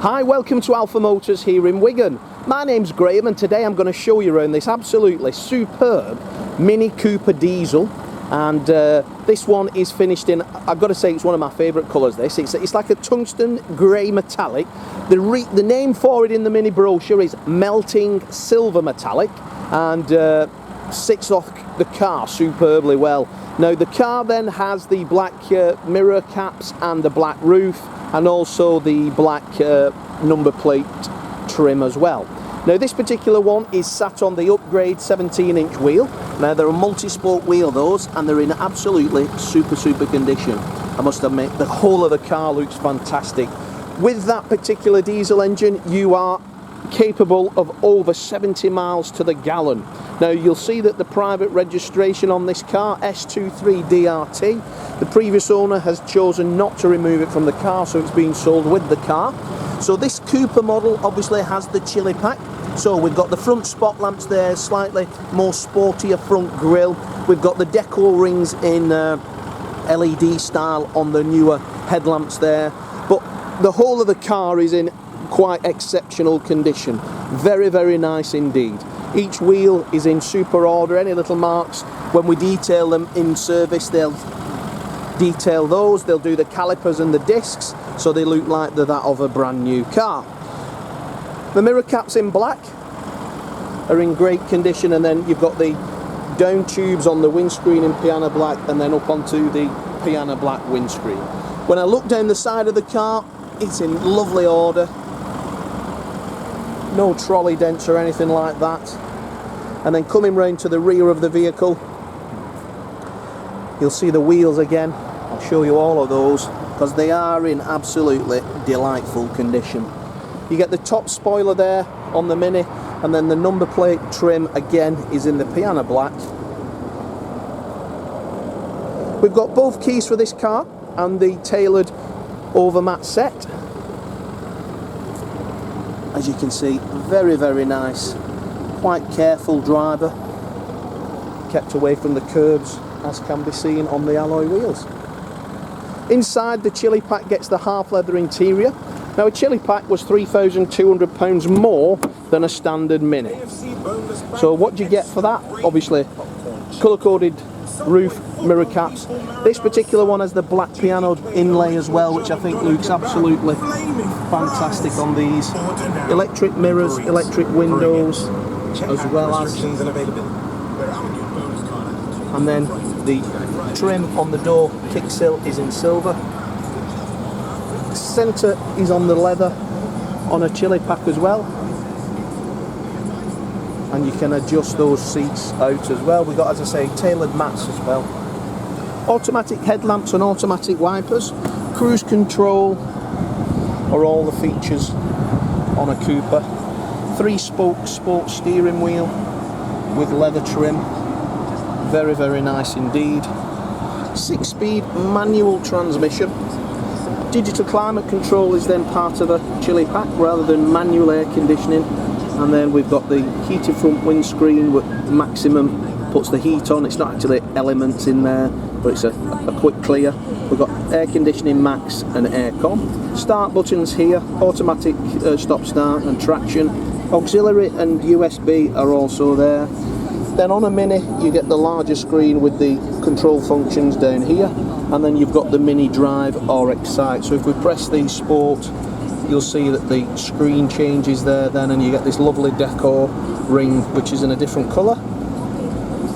Hi, welcome to Alpha Motors here in Wigan. My name's Graham and today I'm going to show you around this absolutely superb Mini Cooper diesel, and this one is finished in, I've got to say, it's one of my favourite colours this. It's like a tungsten grey metallic. The name for it in the mini brochure is melting silver metallic, and sits off the car superbly well. Now the car then has the black mirror caps and the black roof, and also the black number plate trim as well. Now this particular one is sat on the upgrade 17-inch wheel. Now they're a multi-spoke wheel those, and they're in absolutely super condition. I must admit, the whole of the car looks fantastic. With that particular diesel engine, you are capable of over 70 miles to the gallon. Now you'll see that the private registration on this car, S23DRT, the previous owner has chosen not to remove it from the car, so it's being sold with the car. So this Cooper model obviously has the chili pack. So we've got the front spot lamps there, slightly more sportier front grille. We've got the deco rings in LED style on the newer headlamps there. But the whole of the car is in quite exceptional condition. Very nice indeed. Each wheel is in super order. Any little marks, when we detail them in service, they'll detail those. They'll do the calipers and the discs, so they look like they're that of a brand new car. The mirror caps in black are in great condition, and then you've got the down tubes on the windscreen in piano black, and then up onto the piano black windscreen. When I look down the side of the car, it's in lovely order. No trolley dents or anything like that. And then coming round to the rear of the vehicle, you'll see the wheels again. I'll show you all of those because they are in absolutely delightful condition. You get the top spoiler there on the Mini, and then the number plate trim again is in the piano black. We've got both keys for this car and the tailored overmat set. As you can see, very nice, quite careful driver, kept away from the curbs as can be seen on the alloy wheels. Inside, the chili pack gets the half leather interior. Now a chili pack was £3,200 more than a standard Mini. So what do you get for that? Obviously colour coded roof, mirror caps. This particular one has the black piano inlay as well, which I think looks absolutely fantastic on these. Electric mirrors, electric windows, as well as, and then the trim on the door kick sill is in silver. Centre is on the leather on a chili pack as well, and you can adjust those seats out as well. We've got, as I say, tailored mats as well. Automatic headlamps and automatic wipers. Cruise control are all the features on a Cooper. 3-spoke sport steering wheel with leather trim. Very nice indeed. 6-speed manual transmission. Digital climate control is then part of a chili pack rather than manual air conditioning. And then we've got the heated front windscreen with maximum, puts the heat on. It's not actually elements in there, but it's a quick clear. We've got air conditioning max and aircon. Start buttons here, automatic stop start and traction. Auxiliary and USB are also there. Then on a Mini you get the larger screen with the control functions down here, and then you've got the Mini Drive or Excite. So if we press the Sport, you'll see that the screen changes there then, and you get this lovely decor ring which is in a different colour.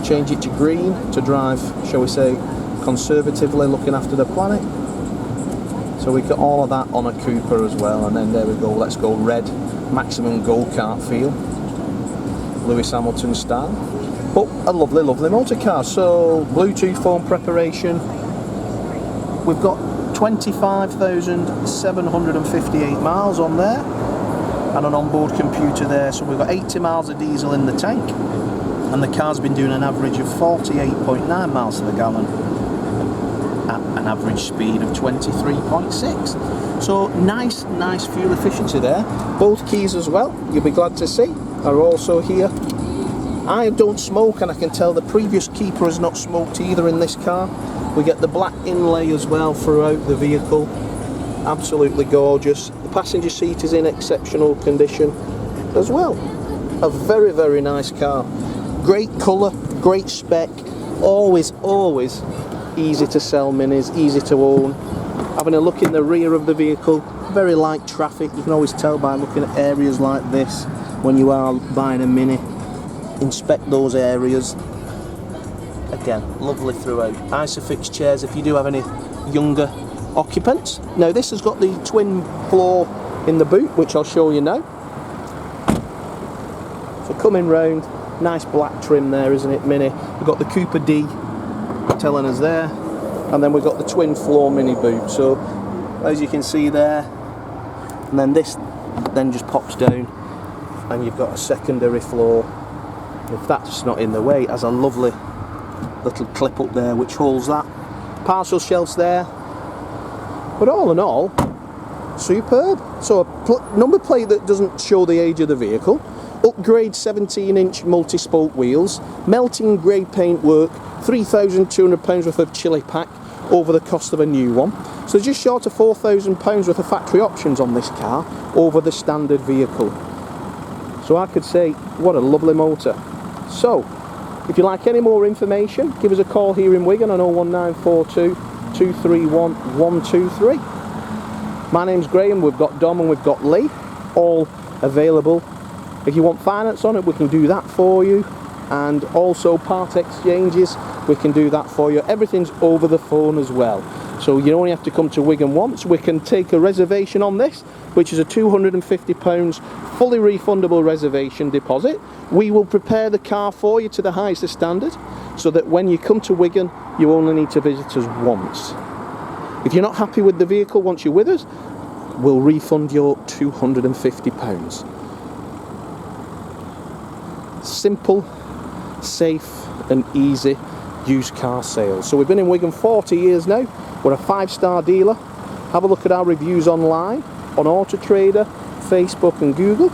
Change it to green to drive, shall we say, conservatively, looking after the planet. So we get all of that on a Cooper as well, and then there we go, let's go red, maximum go-kart feel, Lewis Hamilton style, but a lovely motor car. So Bluetooth phone preparation, we've got 25,758 miles on there, and an onboard computer there. So we've got 80 miles of diesel in the tank, and the car's been doing an average of 48.9 miles to the gallon at an average speed of 23.6. So nice fuel efficiency there. Both keys as well, you'll be glad to see, are also here. I don't smoke, and I can tell the previous keeper has not smoked either in this car. We get the black inlay as well throughout the vehicle. Absolutely gorgeous. The passenger seat is in exceptional condition as well. A very, very nice car. Great colour, great spec. Always easy to sell Minis, easy to own. Having a look in the rear of the vehicle, very light traffic. You can always tell by looking at areas like this when you are buying a Mini. Inspect those areas. Again, lovely throughout. Isofix chairs if you do have any younger occupants. Now this has got the twin floor in the boot, which I'll show you now. So coming round, nice black trim there, isn't it, Mini? We've got the Cooper D telling us there, and then we've got the twin floor Mini boot. So as you can see there, and then this then just pops down and you've got a secondary floor. If that's not in the way, it has a lovely little clip up there which holds that. Parcel shelves there. But all in all, superb. So a number plate that doesn't show the age of the vehicle. Upgrade 17-inch multi-spoke wheels. Melting grey paint work. £3,200 worth of chili pack over the cost of a new one. So just short of £4,000 worth of factory options on this car over the standard vehicle. So I could say, what a lovely motor. So, if you like any more information, give us a call here in Wigan on 01942 231 123. My name's Graham, we've got Dom and we've got Lee, all available. If you want finance on it, we can do that for you. And also part exchanges, we can do that for you. Everything's over the phone as well. So you only have to come to Wigan once. We can take a reservation on this, which is a £250 fully refundable reservation deposit. We will prepare the car for you to the highest of standard, so that when you come to Wigan, you only need to visit us once. If you're not happy with the vehicle once you're with us, we'll refund your £250. Simple, safe and easy used car sales. So we've been in Wigan 40 years now. We're a 5-star dealer. Have a look at our reviews online on Auto Trader, Facebook and Google.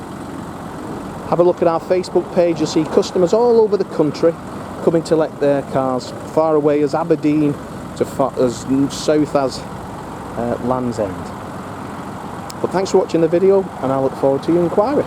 Have a look at our Facebook page. You'll see customers all over the country coming to let their cars, far away as Aberdeen to as south as Land's End. But thanks for watching the video, and I look forward to your inquiry.